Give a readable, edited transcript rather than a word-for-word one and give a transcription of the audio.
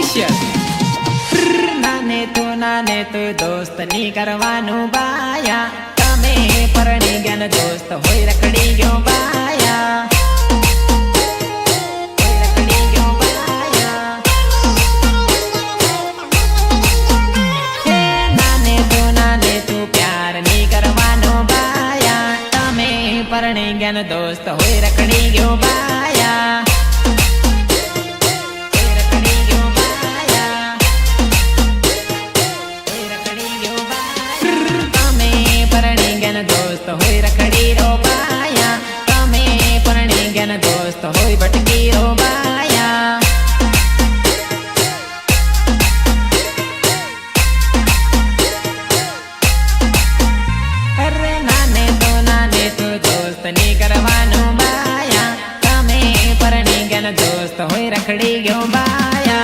Official नाने तो दोस्त नी करवानु बाया तमे परणी ज्ञान दोस्त होई रखड़ी गयो बाया ज्ञान दोस्त होई रखड़ी गयो बाया तमे परणी ज्ञान दोस्त होई रखड़ी रो बाया तमे परणी ज्ञान दोस्त होई भटकी रो बाया अरे नाने तो दोस्त नी करवानु बाया तमे परणी ज्ञान दोस्त होई रखड़ी गयो बाया।